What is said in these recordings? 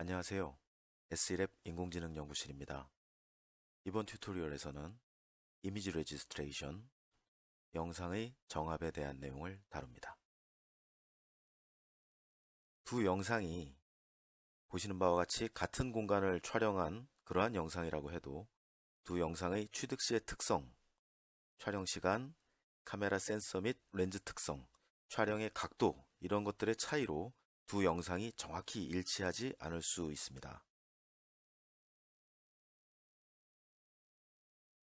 안녕하세요. S1랩 인공지능 연구실입니다. 이번 튜토리얼에서는 이미지 레지스트레이션, 영상의 정합에 대한 내용을 다룹니다. 두 영상이 보시는 바와 같이 같은 공간을 촬영한 그러한 영상이라고 해도 두 영상의 취득 시의 특성, 촬영 시간, 카메라 센서 및 렌즈 특성, 촬영의 각도 이런 것들의 차이로 두 영상이 정확히 일치하지 않을 수 있습니다.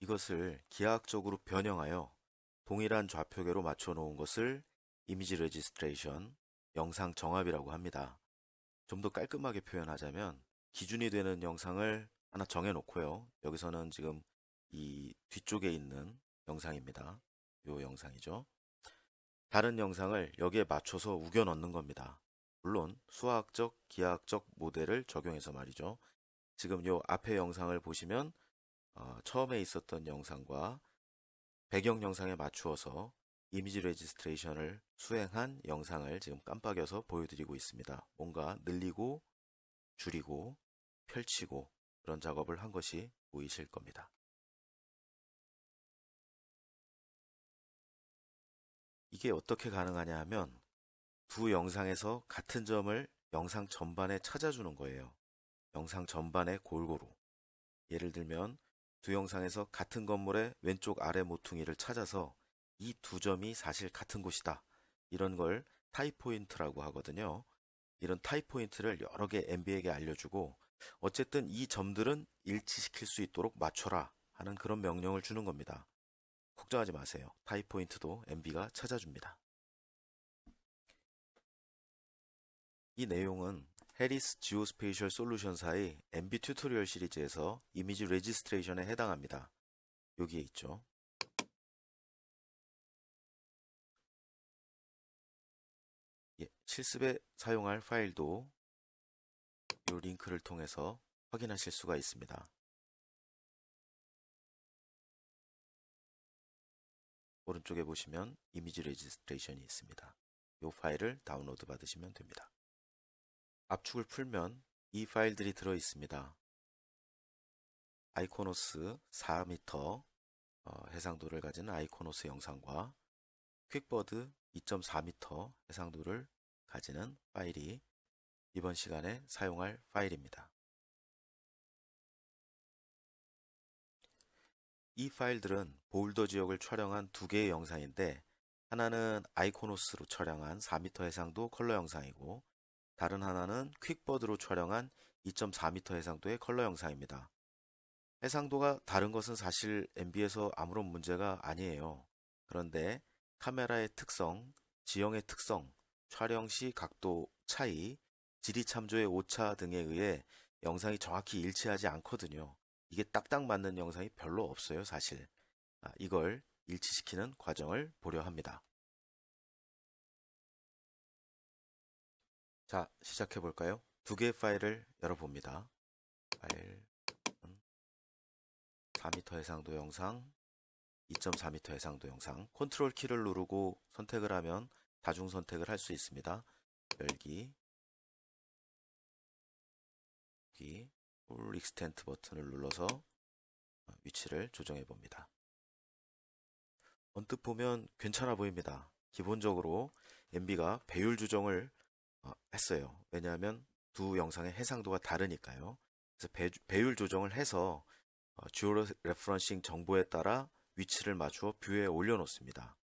이것을 기하학적으로 변형하여 동일한 좌표계로 맞춰 놓은 것을 이미지 레지스트레이션, 영상 정합이라고 합니다. 좀 더 깔끔하게 표현하자면 기준이 되는 영상을 하나 정해 놓고요. 여기서는 지금 이 뒤쪽에 있는 영상입니다. 이 영상이죠. 다른 영상을 여기에 맞춰서 우겨 넣는 겁니다. 물론 수화학적, 기하학적 모델을 적용해서 말이죠. 지금 이 앞에 영상을 보시면 처음에 있었던 영상과 배경 영상에 맞추어서 이미지 레지스트레이션을 수행한 영상을 지금 깜빡여서 보여드리고 있습니다. 뭔가 늘리고 줄이고 펼치고 그런 작업을 한 것이 보이실 겁니다. 이게 어떻게 가능하냐 하면 두 영상에서 같은 점을 영상 전반에 찾아주는 거예요. 영상 전반에 골고루. 예를 들면 두 영상에서 같은 건물의 왼쪽 아래 모퉁이를 찾아서 이 두 점이 사실 같은 곳이다. 이런 걸 타이 포인트라고 하거든요. 이런 타이 포인트를 여러 개 MB에게 알려주고 어쨌든 이 점들은 일치시킬 수 있도록 맞춰라 하는 그런 명령을 주는 겁니다. 걱정하지 마세요. 타이 포인트도 MB가 찾아줍니다. 이 내용은 해리스 지오스페이셜 솔루션사의 MB 튜토리얼 시리즈에서 이미지 레지스트레이션에 해당합니다. 여기에 있죠. 실습에 사용할 파일도 이 링크를 통해서 확인하실 수가 있습니다. 오른쪽에 보시면 이미지 레지스트레이션이 있습니다. 이 파일을 다운로드 받으시면 됩니다. 압축을 풀면 이 파일들이 들어 있습니다. 아이코노스 4m 해상도를 가진 아이코노스 영상과 퀵버드 2.4m 해상도를 가지는 파일이 이번 시간에 사용할 파일입니다. 이 파일들은 보울더 지역을 촬영한 두 개의 영상인데 하나는 아이코노스로 촬영한 4m 해상도 컬러 영상이고 다른 하나는 퀵버드로 촬영한 2.4m 해상도의 컬러 영상입니다. 해상도가 다른 것은 사실 MB에서 아무런 문제가 아니에요. 그런데 카메라의 특성, 지형의 특성, 촬영 시 각도 차이, 지리 참조의 오차 등에 의해 영상이 정확히 일치하지 않거든요. 이게 딱딱 맞는 영상이 별로 없어요, 사실. 이걸 일치시키는 과정을 보려 합니다. 자, 시작해 볼까요? 두 개의 파일을 열어봅니다. 파일 4m 해상도 영상, 2.4m 해상도 영상. 컨트롤 키를 누르고 선택을 하면 다중 선택을 할 수 있습니다. 열기, 여기 풀 익스텐트 버튼을 눌러서 위치를 조정해 봅니다. 언뜻 보면 괜찮아 보입니다. 기본적으로 MB가 배율 조정을 했어요. 왜냐하면 두 영상의 해상도가 다르니까요. 그래서 배율 조정을 해서 주요 레퍼런싱 정보에 따라 위치를 맞추어 뷰에 올려놓습니다.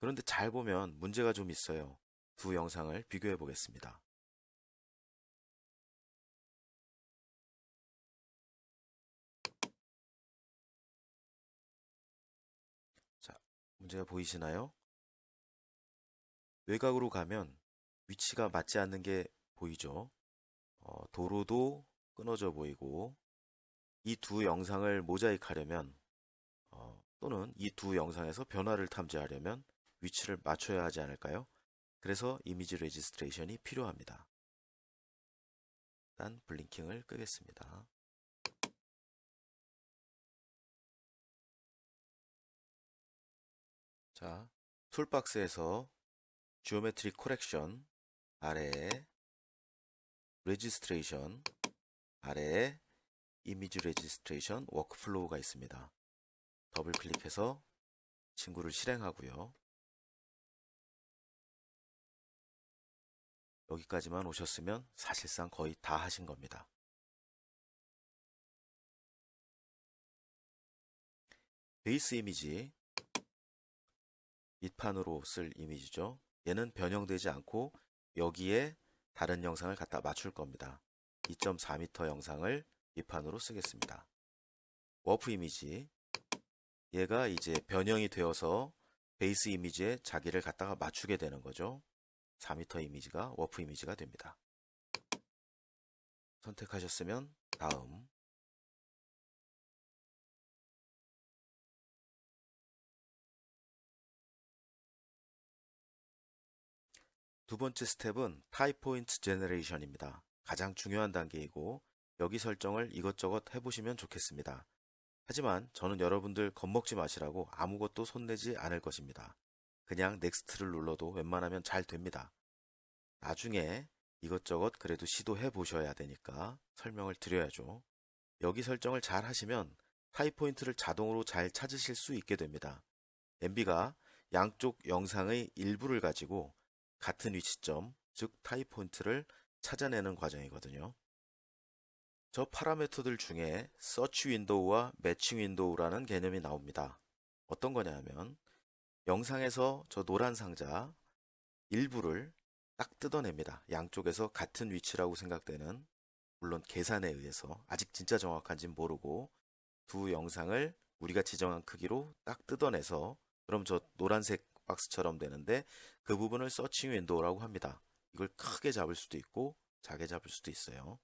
그런데 잘 보면 문제가 좀 있어요. 두 영상을 비교해 보겠습니다. 자, 문제가 보이시나요? 외곽으로 가면 위치가 맞지 않는 게 보이죠? 도로도 끊어져 보이고 이 두 영상을 모자이크하려면 또는 이 두 영상에서 변화를 탐지하려면 위치를 맞춰야 하지 않을까요? 그래서 이미지 레지스트레이션이 필요합니다. 일단 블링킹을 끄겠습니다. 자, 툴박스에서 지오메트리 코렉션 아래에 레지스트레이션 아래에 이미지 레지스트레이션 워크플로우가 있습니다. 더블 클릭해서 친구를 실행하고요. 여기까지만 오셨으면 사실상 거의 다 하신 겁니다. 베이스 이미지, 밑판으로 쓸 이미지죠. 얘는 변형되지 않고 여기에 다른 영상을 갖다 맞출 겁니다. 2.4m 영상을 밑판으로 쓰겠습니다. 워프 이미지, 얘가 이제 변형이 되어서 베이스 이미지에 자기를 갖다가 맞추게 되는 거죠. 4m 이미지가 워프 이미지가 됩니다. 선택하셨으면 다음, 두 번째 스텝은 타입 포인트 제너레이션입니다. 가장 중요한 단계이고 여기 설정을 이것저것 해보시면 좋겠습니다. 하지만 저는 여러분들 겁먹지 마시라고 아무것도 손내지 않을 것입니다. 그냥 넥스트를 눌러도 웬만하면 잘 됩니다. 나중에 이것저것 그래도 시도해 보셔야 되니까 설명을 드려야죠. 여기 설정을 잘 하시면 타입 포인트를 자동으로 잘 찾으실 수 있게 됩니다. MB가 양쪽 영상의 일부를 가지고 같은 위치점, 즉 타입 포인트를 찾아내는 과정이거든요. 저 파라미터들 중에 서치 윈도우와 매칭 윈도우라는 개념이 나옵니다. 어떤 거냐면 영상에서 저 노란 상자 일부를 딱 뜯어냅니다. 양쪽에서 같은 위치라고 생각되는, 물론 계산에 의해서 아직 진짜 정확한지는 모르고 두 영상을 우리가 지정한 크기로 딱 뜯어내서, 그럼 저 노란색 박스처럼 되는데 그 부분을 서칭 윈도우라고 합니다. 이걸 크게 잡을 수도 있고 작게 잡을 수도 있어요.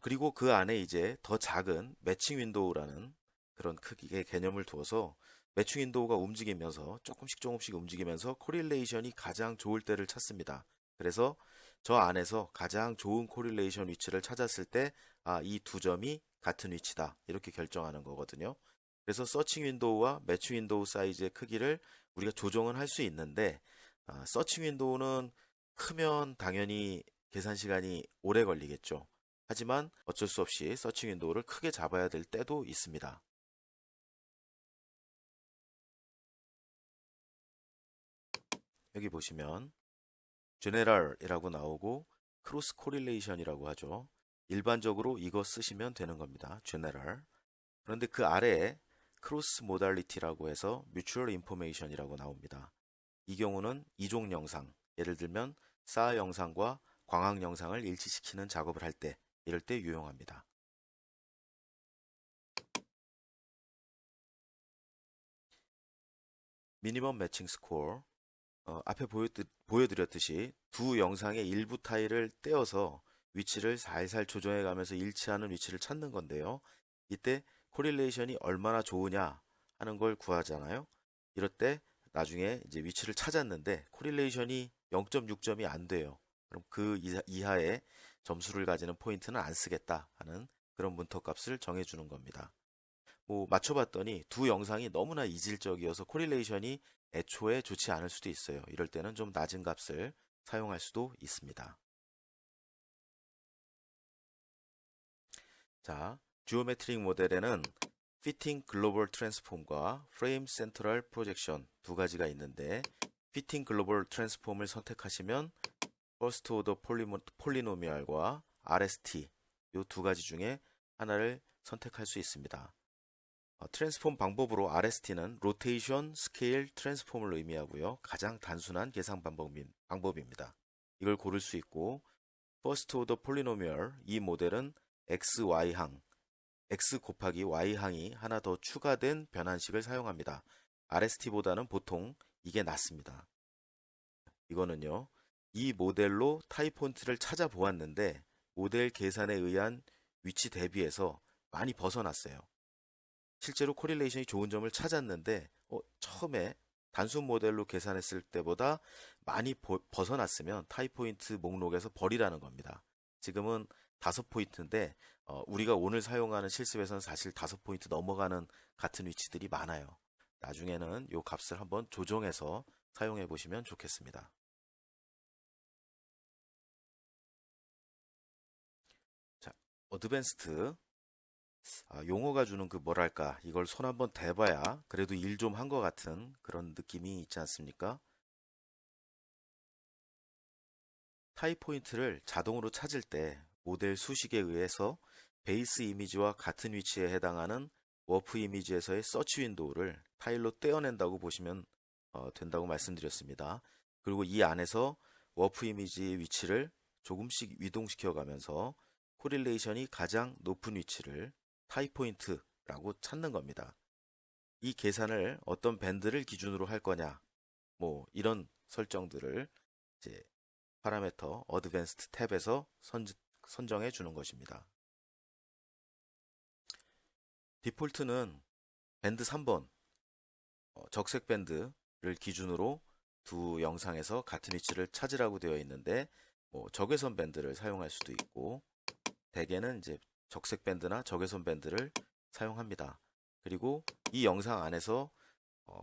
그리고 그 안에 이제 더 작은 매칭 윈도우라는 그런 크기의 개념을 두어서 매칭 윈도우가 움직이면서 조금씩 움직이면서 코릴레이션이 가장 좋을 때를 찾습니다. 그래서 저 안에서 가장 좋은 코릴레이션 위치를 찾았을 때, 이 두 점이 같은 위치다, 이렇게 결정하는 거거든요. 그래서 서칭 윈도우와 매칭 윈도우 사이즈의 크기를 우리가 조정은 할 수 있는데, 서칭 윈도우는 크면 당연히 계산 시간이 오래 걸리겠죠. 하지만 어쩔 수 없이 서칭 윈도우를 크게 잡아야 될 때도 있습니다. 여기 보시면 General이라고 나오고 크로스 코릴레이션이라고 하죠. 일반적으로 이거 쓰시면 되는 겁니다. General. 그런데 그 아래에 크로스 모달리티라고 해서 Mutual Information이라고 나옵니다. 이 경우는 이종 영상, 예를 들면 SAR 영상과 광학 영상을 일치시키는 작업을 할 때, 이럴 때 유용합니다. 미니멈 매칭 스코어, 앞에 보여드렸듯이 두 영상의 일부 타일을 떼어서 위치를 살살 조정해 가면서 일치하는 위치를 찾는 건데요. 이때 코릴레이션이 얼마나 좋으냐 하는 걸 구하잖아요. 이럴 때 나중에 이제 위치를 찾았는데 코릴레이션이 0.6점이 안 돼요. 그럼 그 이하의 점수를 가지는 포인트는 안 쓰겠다 하는 그런 문턱값을 정해주는 겁니다. 뭐 맞춰봤더니 두 영상이 너무나 이질적이어서 코릴레이션이 애초에 좋지 않을 수도 있어요. 이럴 때는 좀 낮은 값을 사용할 수도 있습니다. 자, 지오메트릭 모델에는 피팅 글로벌 트랜스폼과 프레임 센트럴 프로젝션 두 가지가 있는데, 피팅 글로벌 트랜스폼을 선택하시면 퍼스트 오더 폴리노미알과 RST 이 두 가지 중에 하나를 선택할 수 있습니다. 트랜스폼 방법으로 RST는 로테이션 스케일 트랜스폼을 의미하고요. 가장 단순한 계산 방법입니다. 이걸 고를 수 있고, 퍼스트 오더 폴리노미얼 이 모델은 XY항, X 곱하기 Y항이 하나 더 추가된 변환식을 사용합니다. RST보다는 보통 이게 낫습니다. 이거는요, 이 모델로 타입 폰트를 찾아보았는데 모델 계산에 의한 위치 대비해서 많이 벗어났어요. 실제로 코릴레이션이 좋은 점을 찾았는데 처음에 단순 모델로 계산했을 때보다 많이 벗어났으면 타입 포인트 목록에서 버리라는 겁니다. 지금은 5포인트인데 우리가 오늘 사용하는 실습에서는 사실 5포인트 넘어가는 같은 위치들이 많아요. 나중에는 이 값을 한번 조정해서 사용해 보시면 좋겠습니다. 어드밴스트, 용어가 주는 그 뭐랄까, 이걸 손 한번 대봐야 그래도 일 좀 한 것 같은 그런 느낌이 있지 않습니까? 타입 포인트를 자동으로 찾을 때 모델 수식에 의해서 베이스 이미지와 같은 위치에 해당하는 워프 이미지에서의 서치 윈도우를 타일로 떼어낸다고 보시면 된다고 말씀드렸습니다. 그리고 이 안에서 워프 이미지 위치를 조금씩 이동시켜 가면서 코릴레이션이 가장 높은 위치를 타입 포인트라고 찾는 겁니다. 이 계산을 어떤 밴드를 기준으로 할 거냐, 뭐 이런 설정들을 이제 파라메터 어드밴스드 탭에서 선정해 주는 것입니다. 디폴트는 밴드 3번 적색 밴드를 기준으로 두 영상에서 같은 위치를 찾으라고 되어 있는데 적외선 밴드를 사용할 수도 있고 대개는 이제 적색 밴드나 적외선 밴드를 사용합니다. 그리고 이 영상 안에서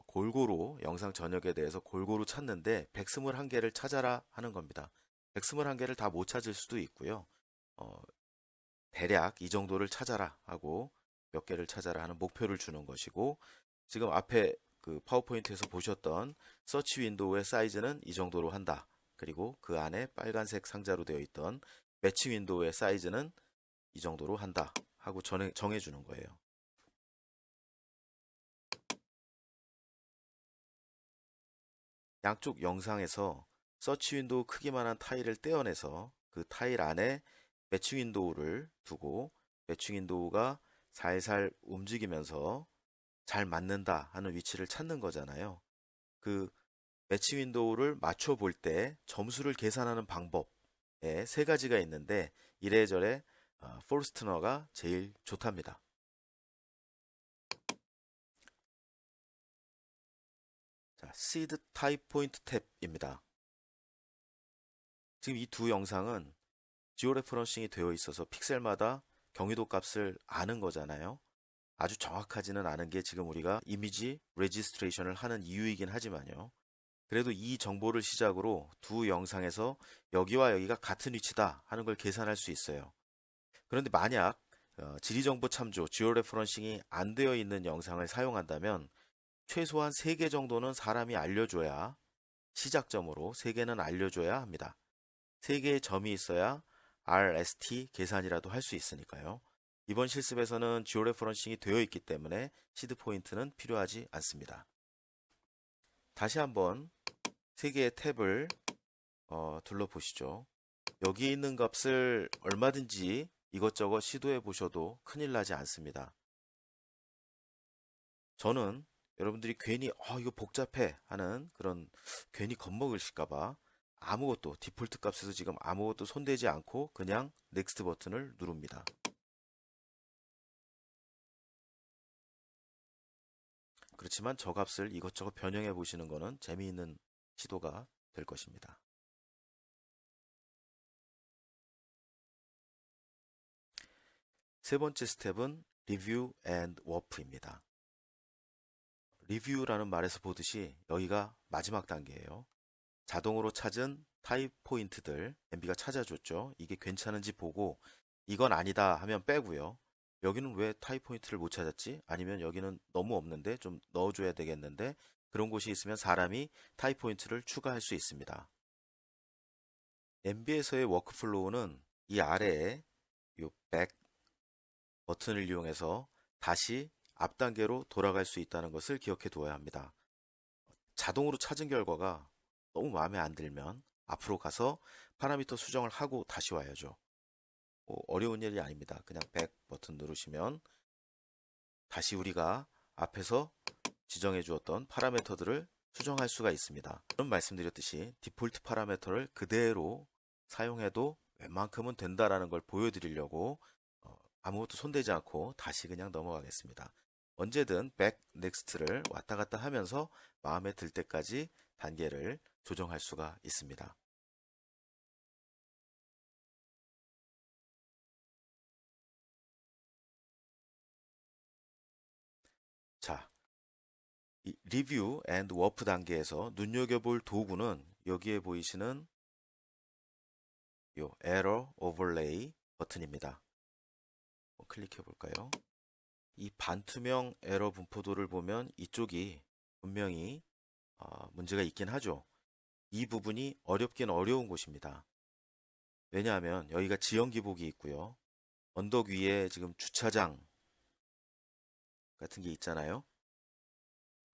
골고루 영상 전역에 대해서 골고루 찾는데 백스물 한 개를 찾아라 하는 겁니다. 백스물 한 개를 다 못 찾을 수도 있고요. 대략 이 정도를 찾아라 하고 몇 개를 찾아라 하는 목표를 주는 것이고 지금 앞에 그 파워포인트에서 보셨던 서치 윈도우의 사이즈는 이 정도로 한다. 그리고 그 안에 빨간색 상자로 되어 있던 매치 윈도우의 사이즈는 이 정도로 한다 하고 정해주는 거예요. 양쪽 영상에서 서치 윈도우 크기만한 타일을 떼어내서 그 타일 안에 매치 윈도우를 두고 매치 윈도우가 살살 움직이면서 잘 맞는다 하는 위치를 찾는 거잖아요. 그 매치 윈도우를 맞춰 볼 때 점수를 계산하는 방법에 세 가지가 있는데 이래저래 포르스트너가 제일 좋답니다. 자, 시드 타입 포인트 탭입니다. 지금 이 두 영상은 지오 레퍼런싱이 되어 있어서 픽셀마다 경위도 값을 아는 거잖아요. 아주 정확하지는 않은 게 지금 우리가 이미지 레지스트레이션을 하는 이유이긴 하지만요. 그래도 이 정보를 시작으로 두 영상에서 여기와 여기가 같은 위치다 하는 걸 계산할 수 있어요. 그런데 만약 지리정보 참조, 지오 레퍼런싱이 안 되어 있는 영상을 사용한다면 최소한 3개 정도는 사람이 알려줘야 시작점으로 3개는 알려줘야 합니다. 3개의 점이 있어야 RST 계산이라도 할 수 있으니까요. 이번 실습에서는 지오 레퍼런싱이 되어 있기 때문에 시드 포인트는 필요하지 않습니다. 다시 한번 3개의 탭을 둘러보시죠. 여기 있는 값을 얼마든지 이것저것 시도해 보셔도 큰일 나지 않습니다. 저는 여러분들이 괜히 이거 복잡해 하는 그런 괜히 겁먹으실까봐 아무것도 디폴트 값에서 지금 아무것도 손대지 않고 그냥 넥스트 버튼을 누릅니다. 그렇지만 저 값을 이것저것 변형해 보시는 것은 재미있는 시도가 될 것입니다. 세 번째 스텝은 리뷰 앤 워프입니다. 리뷰라는 말에서 보듯이 여기가 마지막 단계예요. 자동으로 찾은 타입 포인트들 MB가 찾아줬죠. 이게 괜찮은지 보고 이건 아니다 하면 빼고요. 여기는 왜 타입 포인트를 못 찾았지? 아니면 여기는 너무 없는데 좀 넣어줘야 되겠는데 그런 곳이 있으면 사람이 타입 포인트를 추가할 수 있습니다. MB에서의 워크플로우는 이 아래에 이 백 버튼을 이용해서 다시 앞 단계로 돌아갈 수 있다는 것을 기억해 두어야 합니다. 자동으로 찾은 결과가 너무 마음에 안 들면 앞으로 가서 파라미터 수정을 하고 다시 와야죠. 어려운 일이 아닙니다. 그냥 백 버튼 누르시면 다시 우리가 앞에서 지정해 주었던 파라미터들을 수정할 수가 있습니다. 그럼 말씀드렸듯이 디폴트 파라미터를 그대로 사용해도 웬만큼은 된다라는 걸 보여드리려고 아무것도 손대지 않고 다시 그냥 넘어가겠습니다. 언제든 백, 넥스트를 왔다 갔다 하면서 마음에 들 때까지 단계를 조정할 수가 있습니다. 자, 이 리뷰 앤 워프 단계에서 눈여겨볼 도구는 여기에 보이시는 요 에러 오버레이 버튼입니다. 클릭해 볼까요? 이 반투명 에러 분포도를 보면 이쪽이 분명히 문제가 있긴 하죠. 이 부분이 어렵긴 어려운 곳입니다. 왜냐하면 여기가 지형 기복이 있고요. 언덕 위에 지금 주차장 같은 게 있잖아요.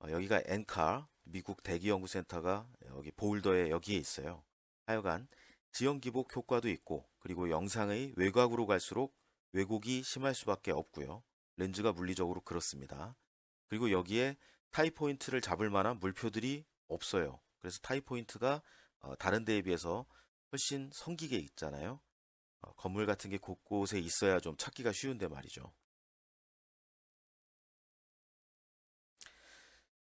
여기가 엔카 미국 대기연구센터가 여기 보울더에 여기에 있어요. 하여간 지형 기복 효과도 있고, 그리고 영상의 외곽으로 갈수록 왜곡이 심할 수밖에 없고요. 렌즈가 물리적으로 그렇습니다. 그리고 여기에 타이 포인트를 잡을 만한 물표들이 없어요. 그래서 타이 포인트가 다른 데에 비해서 훨씬 성기게 있잖아요. 건물 같은 게 곳곳에 있어야 좀 찾기가 쉬운데 말이죠.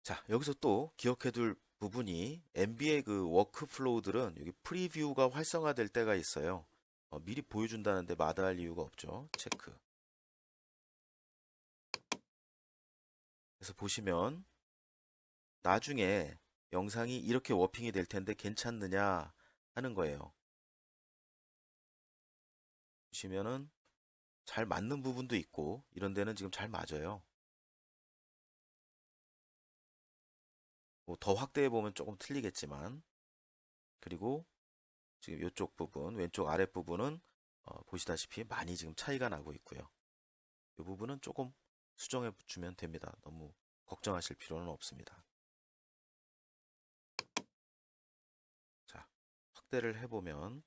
자, 여기서 또 기억해둘 부분이 MB의 그 워크플로우들은 여기 프리뷰가 활성화될 때가 있어요. 미리 보여준다는데 마다할 이유가 없죠. 체크. 그래서 보시면 나중에 영상이 이렇게 워핑이 될 텐데 괜찮느냐 하는 거예요. 보시면은 잘 맞는 부분도 있고 이런 데는 지금 잘 맞아요. 뭐더 확대해 보면 조금 틀리겠지만, 그리고 지금 이쪽 부분, 왼쪽 아랫 부분은 보시다시피 많이 지금 차이가 나고 있고요. 이 부분은 조금 수정해 주면 됩니다. 너무 걱정하실 필요는 없습니다. 자, 확대를 해보면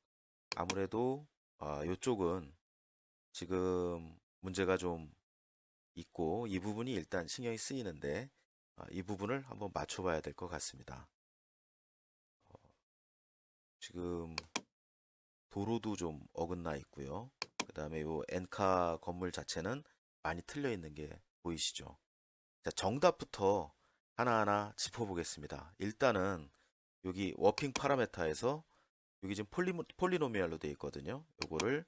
아무래도 이쪽은 지금 문제가 좀 있고 이 부분이 일단 신경이 쓰이는데 이 부분을 한번 맞춰봐야 될 것 같습니다. 지금 도로도 좀 어긋나 있고요. 그 다음에 이 엔카 건물 자체는 많이 틀려 있는 게 보이시죠? 자, 정답부터 하나하나 짚어보겠습니다. 일단은 여기 워핑 파라메타에서 여기 지금 폴리노미알로 되어 있거든요. 요거를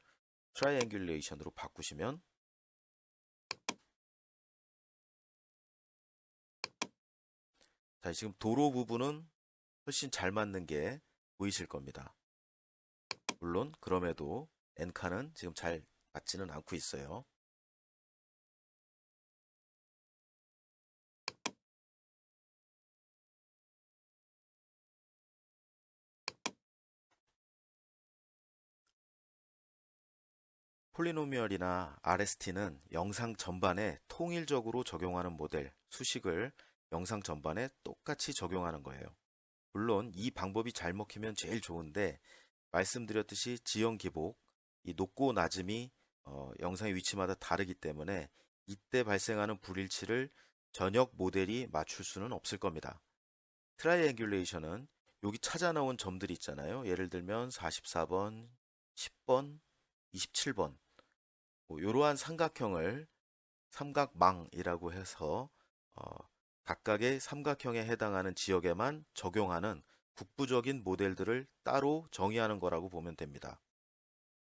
트라이앵귤레이션으로 바꾸시면, 자, 지금 도로 부분은 훨씬 잘 맞는 게 보이실 겁니다. 물론 그럼에도 엔카는 지금 잘 맞지는 않고 있어요. 폴리노미얼이나 RST는 영상 전반에 통일적으로 적용하는 모델, 수식을 영상 전반에 똑같이 적용하는 거예요. 물론 이 방법이 잘 먹히면 제일 좋은데, 말씀드렸듯이 지형 기복, 이 높고 낮음이 영상의 위치마다 다르기 때문에 이때 발생하는 불일치를 전역 모델이 맞출 수는 없을 겁니다. 트라이앵귤레이션은 여기 찾아 나온 점들이 있잖아요. 예를 들면 44번, 10번, 27번, 뭐 이러한 삼각형을 삼각망이라고 해서 어, 각각의 삼각형에 해당하는 지역에만 적용하는 국부적인 모델들을 따로 정의하는 거라고 보면 됩니다.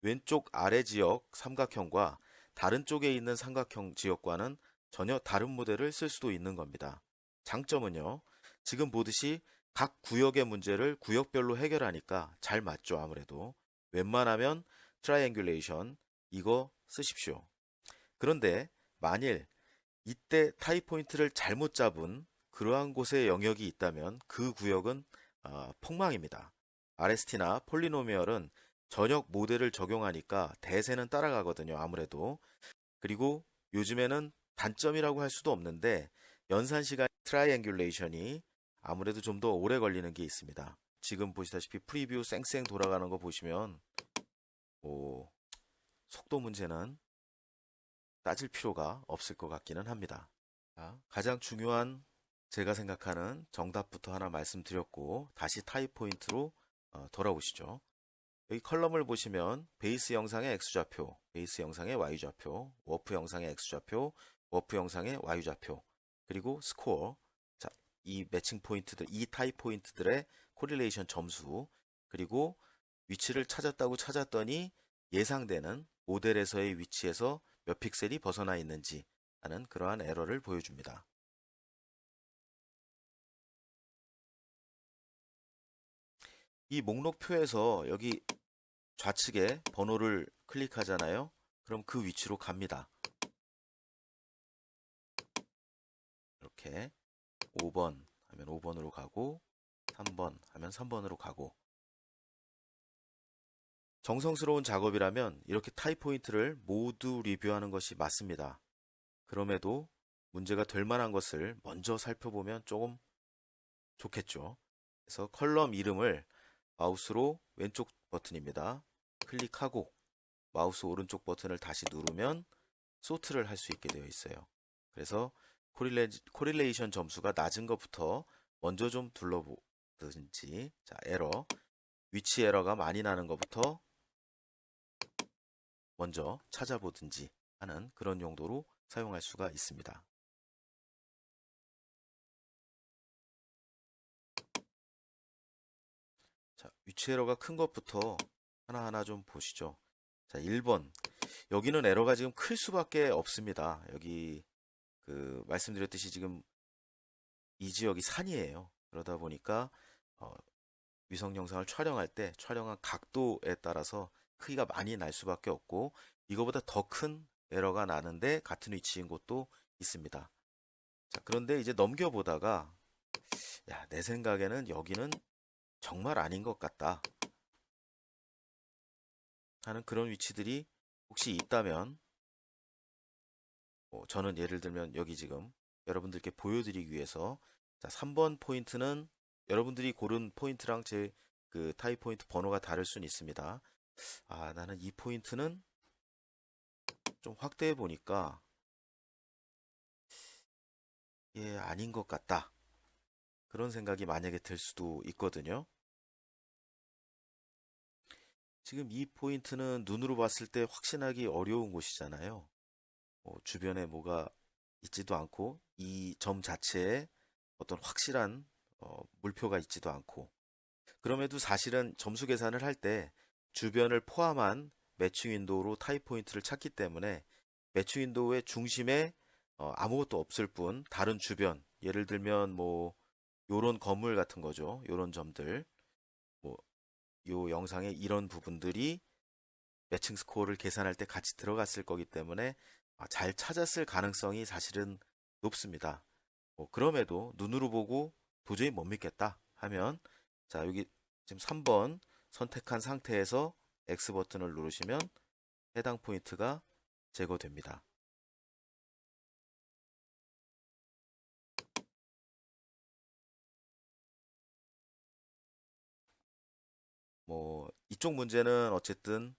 왼쪽 아래 지역 삼각형과 다른 쪽에 있는 삼각형 지역과는 전혀 다른 모델을 쓸 수도 있는 겁니다. 장점은요, 지금 보듯이 각 구역의 문제를 구역별로 해결하니까 잘 맞죠, 아무래도. 웬만하면 트라이앵귤레이션 이거 쓰십시오. 그런데 만일 이때 타이 포인트를 잘못 잡은 그러한 곳에 영역이 있다면 그 구역은 폭망입니다. RST나 폴리노미얼은 전역 모델을 적용하니까 대세는 따라가거든요, 아무래도. 그리고 요즘에는 단점이라고 할 수도 없는데 연산시간 트라이앵귤레이션이 아무래도 좀 더 오래 걸리는 게 있습니다. 지금 보시다시피 프리뷰 쌩쌩 돌아가는 거 보시면 속도 문제는 따질 필요가 없을 것 같기는 합니다. 자, 가장 중요한 제가 생각하는 정답부터 하나 말씀드렸고 다시 타입 포인트로 돌아오시죠. 여기 컬럼을 보시면 베이스 영상의 X좌표, 베이스 영상의 Y좌표, 워프 영상의 X좌표, 워프 영상의 Y좌표, 그리고 스코어. 자, 이 매칭 포인트들, 이 타입 포인트들의 코릴레이션 점수, 그리고 위치를 찾았더니 예상되는 모델에서의 위치에서 몇 픽셀이 벗어나 있는지 하는 그러한 에러를 보여줍니다. 이 목록표에서 여기 좌측에 번호를 클릭하잖아요. 그럼 그 위치로 갑니다. 이렇게 5번 하면 5번으로 가고 3번 하면 3번으로 가고 정성스러운 작업이라면 이렇게 타입 포인트를 모두 리뷰하는 것이 맞습니다. 그럼에도 문제가 될 만한 것을 먼저 살펴보면 조금 좋겠죠. 그래서 컬럼 이름을 마우스로 왼쪽 버튼입니다. 클릭하고 마우스 오른쪽 버튼을 다시 누르면 소트를 할 수 있게 되어 있어요. 그래서 코릴레이션 점수가 낮은 것부터 먼저 좀 둘러보든지, 자, 에러, 위치 에러가 많이 나는 것부터 먼저 찾아보든지 하는 그런 용도로 사용할 수가 있습니다. 자, 위치 에러가 큰 것부터 하나하나 좀 보시죠. 자, 1번. 여기는 에러가 지금 클 수밖에 없습니다. 여기 말씀드렸듯이 지금 이 지역이 산이에요. 그러다 보니까 위성 영상을 촬영할 때 촬영한 각도에 따라서 크기가 많이 날 수밖에 없고 이거보다 더 큰 에러가 나는데 같은 위치인 곳도 있습니다. 자, 그런데 이제 넘겨보다가 야, 내 생각에는 여기는 정말 아닌 것 같다 하는 그런 위치들이 혹시 있다면 저는 예를 들면 여기 지금 여러분들께 보여드리기 위해서 자, 3번 포인트는 여러분들이 고른 포인트랑 제 그 타입 포인트 번호가 다를 수는 있습니다. 아, 나는 이 포인트는 좀 확대해 보니까 예, 아닌 것 같다. 그런 생각이 만약에 들 수도 있거든요. 지금 이 포인트는 눈으로 봤을 때 확신하기 어려운 곳이잖아요. 주변에 뭐가 있지도 않고 이 점 자체에 어떤 확실한 물표가 있지도 않고 그럼에도 사실은 점수 계산을 할 때 주변을 포함한 매칭 윈도우로 타입 포인트를 찾기 때문에 매칭 윈도우의 중심에 아무것도 없을 뿐 다른 주변 예를 들면 뭐 요런 건물 같은 거죠. 요런 점들 뭐 요 영상의 이런 부분들이 매칭 스코어를 계산할 때 같이 들어갔을 거기 때문에 잘 찾았을 가능성이 사실은 높습니다. 그럼에도 눈으로 보고 도저히 못 믿겠다 하면 자 여기 지금 3번 선택한 상태에서 X 버튼을 누르시면 해당 포인트가 제거됩니다. 뭐 이쪽 문제는 어쨌든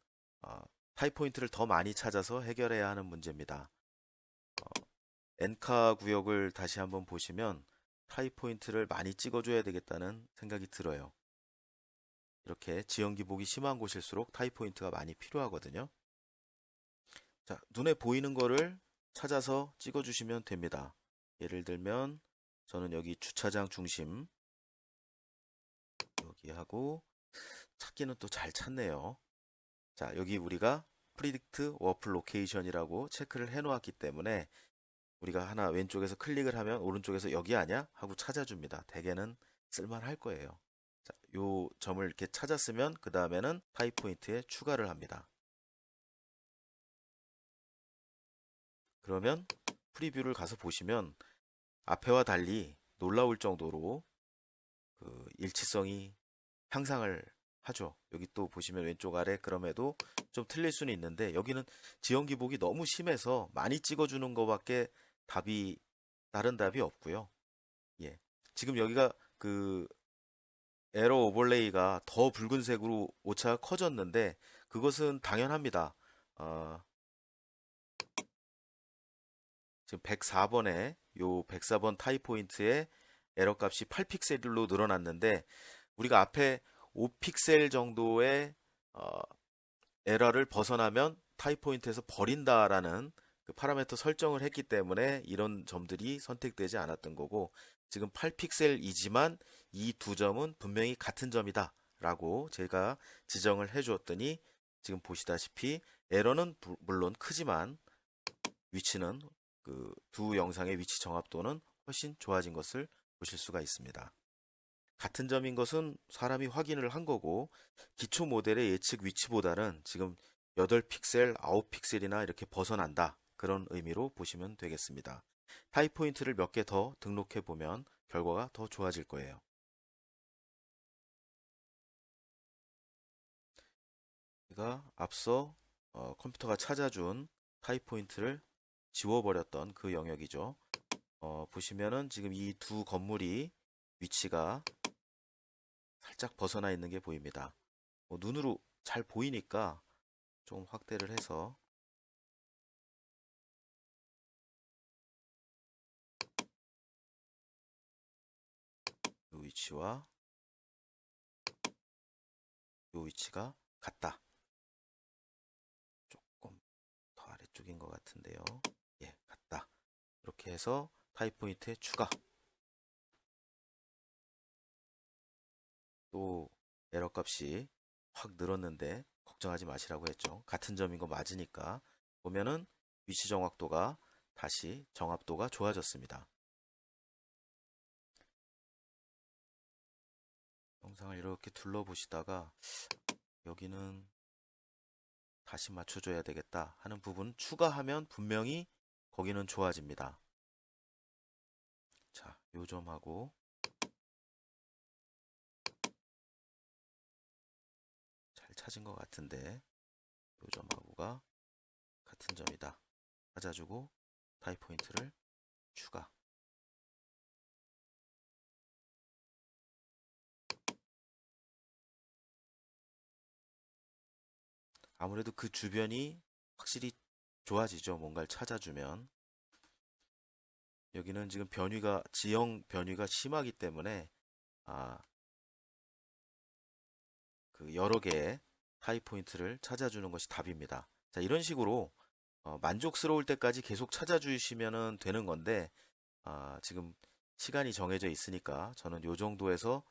타입 포인트를 더 많이 찾아서 해결해야 하는 문제입니다. 엔카 구역을 다시 한번 보시면 타입 포인트를 많이 찍어줘야 되겠다는 생각이 들어요. 이렇게 지형 기복이 심한 곳일수록 타입 포인트가 많이 필요하거든요. 자, 눈에 보이는 거를 찾아서 찍어주시면 됩니다. 예를 들면 저는 여기 주차장 중심 여기 하고 찾기는 또 잘 찾네요. 자, 여기 우리가 프리딕트 워플 로케이션이라고 체크를 해 놓았기 때문에 우리가 하나 왼쪽에서 클릭을 하면 오른쪽에서 여기 아냐? 하고 찾아줍니다. 대개는 쓸만할 거예요. 자, 요 점을 이렇게 찾았으면 그 다음에는 타입 포인트에 추가를 합니다. 그러면 프리뷰를 가서 보시면 앞에와 달리 놀라울 정도로 그 일치성이 향상을 하죠. 여기 또 보시면 왼쪽 아래 그럼에도 좀 틀릴 수는 있는데 여기는 지형 기복이 너무 심해서 많이 찍어주는 것밖에 다른 답이 없고요. 예. 지금 여기가 그 에러 오버레이가 더 붉은색으로 오차가 커졌는데 그것은 당연합니다. 어, 지금 104번에 요 104번 타입 포인트에 에러 값이 8픽셀로 늘어났는데 우리가 앞에 5픽셀 정도의 에러를 벗어나면 타입 포인트에서 버린다라는 그 파라미터 설정을 했기 때문에 이런 점들이 선택되지 않았던 거고 지금 8픽셀이지만 이 두 점은 분명히 같은 점이다 라고 제가 지정을 해 주었더니 지금 보시다시피 에러는 물론 크지만 위치는 그 두 영상의 위치 정합도는 훨씬 좋아진 것을 보실 수가 있습니다. 같은 점인 것은 사람이 확인을 한 거고 기초 모델의 예측 위치보다는 지금 8픽셀, 9픽셀이나 이렇게 벗어난다. 그런 의미로 보시면 되겠습니다. 타입 포인트를 몇 개 더 등록해 보면 결과가 더 좋아질 거예요. 제가 앞서 컴퓨터가 찾아준 타입 포인트를 지워버렸던 그 영역이죠. 보시면은 지금 이 두 건물이 위치가 살짝 벗어나 있는 게 보입니다. 눈으로 잘 보이니까 좀 확대를 해서 이 위치와 이 위치가 같다. 조금 더 아래쪽인 것 같은데요. 예, 같다. 이렇게 해서 타입 포인트에 추가. 또 에러 값이 확 늘었는데 걱정하지 마시라고 했죠. 같은 점인 거 맞으니까 보면은 위치 정확도가 다시 정합도가 좋아졌습니다. 영상을 이렇게 둘러보시다가 여기는 다시 맞춰줘야 되겠다 하는 부분 추가하면 분명히 거기는 좋아집니다. 자, 요 점하고 잘 찾은 것 같은데 요 점하고가 같은 점이다. 찾아주고 타입 포인트를 추가. 아무래도 그 주변이 확실히 좋아지죠. 뭔가를 찾아주면. 여기는 지금 지형 변위가 심하기 때문에 그 여러 개의 타입 포인트를 찾아주는 것이 답입니다. 자, 이런 식으로 만족스러울 때까지 계속 찾아주시면 되는 건데 지금 시간이 정해져 있으니까 저는 요 정도에서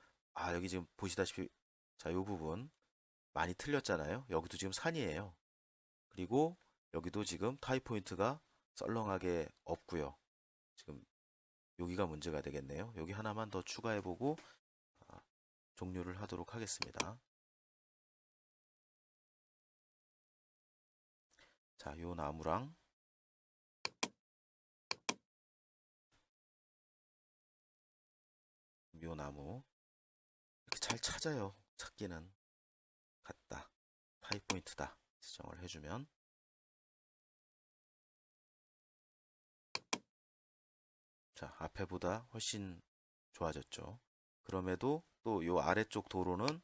여기 지금 보시다시피 자, 요 부분 많이 틀렸잖아요. 여기도 지금 산이에요. 그리고 여기도 지금 타입 포인트가 썰렁하게 없고요. 지금 여기가 문제가 되겠네요. 여기 하나만 더 추가해보고 종료를 하도록 하겠습니다. 자, 요 나무랑 요 나무 이렇게 잘 찾아요. 찾기는 같다. 타입 포인트다. 지정을 해주면 자, 앞에보다 훨씬 좋아졌죠. 그럼에도 또 요 아래쪽 도로는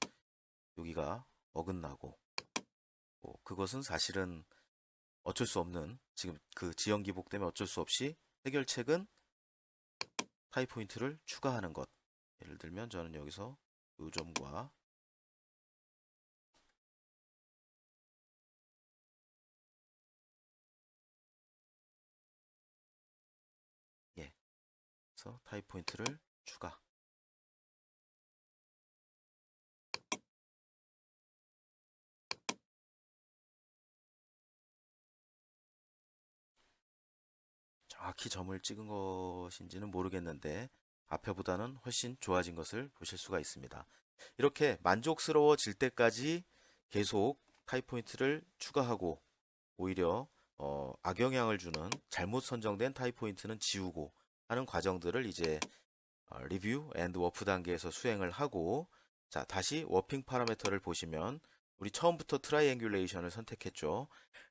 여기가 어긋나고 그것은 사실은 어쩔 수 없는 지금 그 지형 기복 때문에 어쩔 수 없이 해결책은 타입 포인트를 추가하는 것. 예를 들면 저는 여기서 요 점과 예, 그래서 타입 포인트를 추가. 정확히 점을 찍은 것인지는 모르겠는데 앞에보다는 훨씬 좋아진 것을 보실 수가 있습니다. 이렇게 만족스러워질 때까지 계속 타입 포인트를 추가하고 오히려 악영향을 주는 잘못 선정된 타입 포인트는 지우고 하는 과정들을 이제 리뷰 앤드 워프 단계에서 수행을 하고 자, 다시 워핑 파라미터를 보시면 우리 처음부터 트라이앵귤레이션을 선택했죠.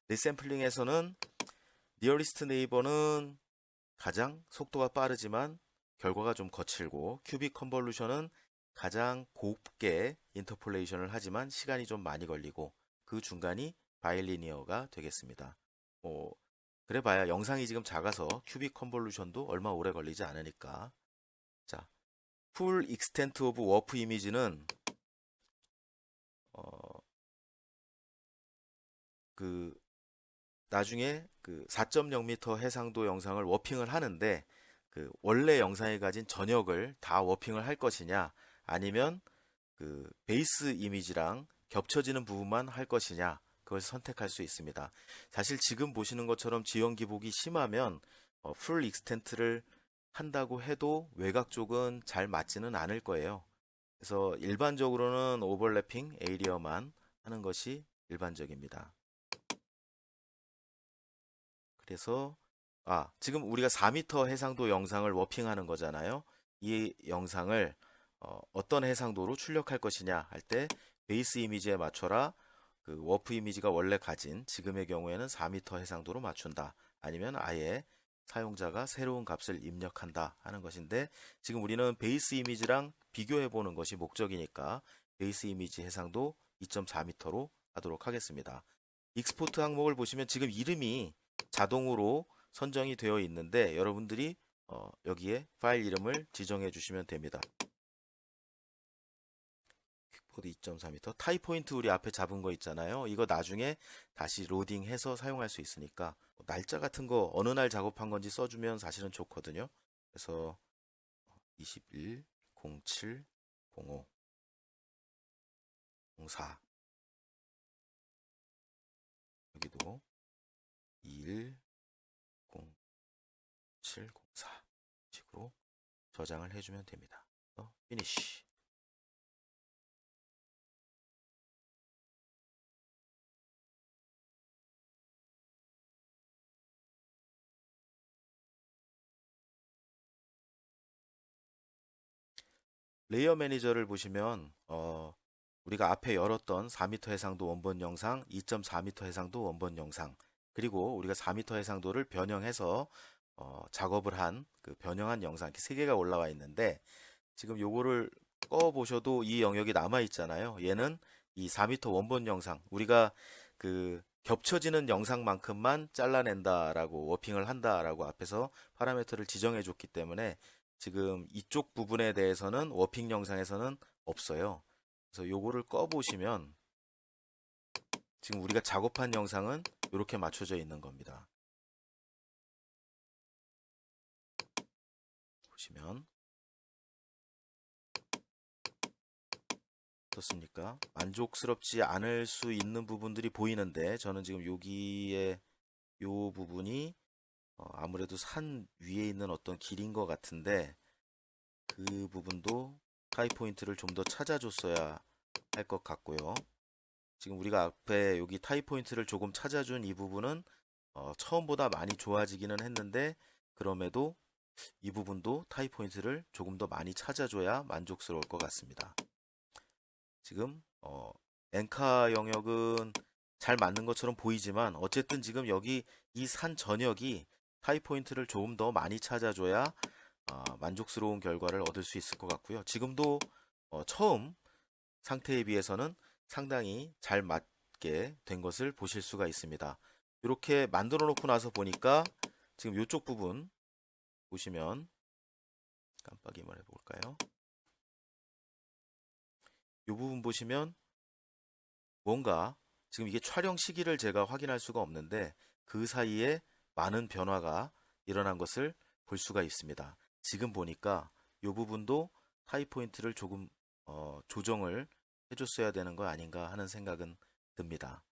리샘플링에서는 니어리스트 네이버는 가장 속도가 빠르지만 결과가 좀 거칠고 큐빅 컨볼루션은 가장 곱게 인터폴레이션을 하지만 시간이 좀 많이 걸리고 그 중간이 바일리니어가 되겠습니다. 그래봐야 영상이 지금 작아서 큐빅 컨볼루션도 얼마 오래 걸리지 않으니까 자, 풀 익스텐트 오브 워프 이미지는 그 나중에 그 4.0m 해상도 영상을 워핑을 하는데 그 원래 영상이 가진 전역을 다 워핑을 할 것이냐 아니면 그 베이스 이미지랑 겹쳐지는 부분만 할 것이냐 그걸 선택할 수 있습니다. 사실 지금 보시는 것처럼 지형 기복이 심하면 풀 익스텐트를 한다고 해도 외곽 쪽은 잘 맞지는 않을 거예요. 그래서 일반적으로는 오버래핑 에이리어만 하는 것이 일반적입니다. 그래서 지금 우리가 4m 해상도 영상을 워핑하는 거잖아요. 이 영상을 어떤 해상도로 출력할 것이냐 할 때 베이스 이미지에 맞춰라. 그 워프 이미지가 원래 가진 지금의 경우에는 4m 해상도로 맞춘다. 아니면 아예 사용자가 새로운 값을 입력한다 하는 것인데 지금 우리는 베이스 이미지랑 비교해 보는 것이 목적이니까 베이스 이미지 해상도 2.4m로 하도록 하겠습니다. 익스포트 항목을 보시면 지금 이름이 자동으로 선정이 되어 있는데 여러분들이 여기에 파일 이름을 지정해 주시면 됩니다. 퀵보드 2.4m 타입 포인트 우리 앞에 잡은 거 있잖아요. 이거 나중에 다시 로딩해서 사용할 수 있으니까 날짜 같은 거 어느 날 작업한 건지 써주면 사실은 좋거든요. 그래서 21 07 05 04 여기도 21 07 04 식으로 저장을 해주면 됩니다. 피니쉬. 레이어 매니저를 보시면 우리가 앞에 열었던 4m 해상도 원본 영상, 2.4m 해상도 원본 영상, 그리고 우리가 4m 해상도를 변형해서 작업을 한 그 변형한 영상 이렇게 세 개가 올라와 있는데 지금 요거를 꺼 보셔도 이 영역이 남아 있잖아요. 얘는 이 4m 원본 영상 우리가 그 겹쳐지는 영상만큼만 잘라낸다라고 워핑을 한다라고 앞에서 파라미터를 지정해 줬기 때문에 지금 이쪽 부분에 대해서는 워핑 영상에서는 없어요. 그래서 요거를 꺼 보시면 지금 우리가 작업한 영상은 이렇게 맞춰져 있는 겁니다. 보시면 어떻습니까? 만족스럽지 않을 수 있는 부분들이 보이는데 저는 지금 여기에 요 부분이 아무래도 산 위에 있는 어떤 길인 것 같은데 그 부분도 타이 포인트를 좀 더 찾아줬어야 할 것 같고요. 지금 우리가 앞에 여기 타이 포인트를 조금 찾아준 이 부분은 처음보다 많이 좋아지기는 했는데 그럼에도 이 부분도 타이 포인트를 조금 더 많이 찾아줘야 만족스러울 것 같습니다. 지금 엔카 영역은 잘 맞는 것처럼 보이지만 어쨌든 지금 여기 이 산 전역이 타이 포인트를 조금 더 많이 찾아줘야 만족스러운 결과를 얻을 수 있을 것 같고요. 지금도 처음 상태에 비해서는 상당히 잘 맞게 된 것을 보실 수가 있습니다. 이렇게 만들어 놓고 나서 보니까 지금 이쪽 부분 보시면 깜빡이만 해볼까요? 이 부분 보시면 뭔가 지금 이게 촬영 시기를 제가 확인할 수가 없는데 그 사이에 많은 변화가 일어난 것을 볼 수가 있습니다. 지금 보니까 이 부분도 타이 포인트를 조금 조정을 해줬어야 되는 거 아닌가 하는 생각은 듭니다.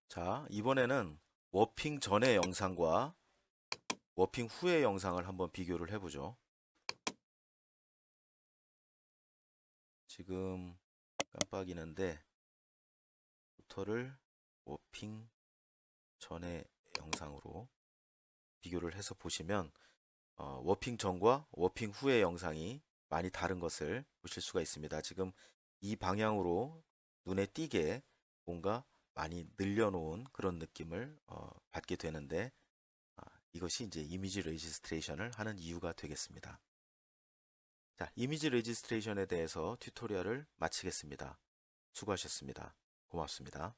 자, 이번에는 워핑 전의 영상과 워핑 후의 영상을 한번 비교를 해보죠. 지금 깜빡이는데 부터를 워핑 전의 영상으로 비교를 해서 보시면 워핑 전과 워핑 후의 영상이 많이 다른 것을 보실 수가 있습니다. 지금 이 방향으로 눈에 띄게 뭔가 많이 늘려놓은 그런 느낌을 받게 되는데 이것이 이제 이미지 레지스트레이션을 하는 이유가 되겠습니다. 자, 이미지 레지스트레이션에 대해서 튜토리얼을 마치겠습니다. 수고하셨습니다. 고맙습니다.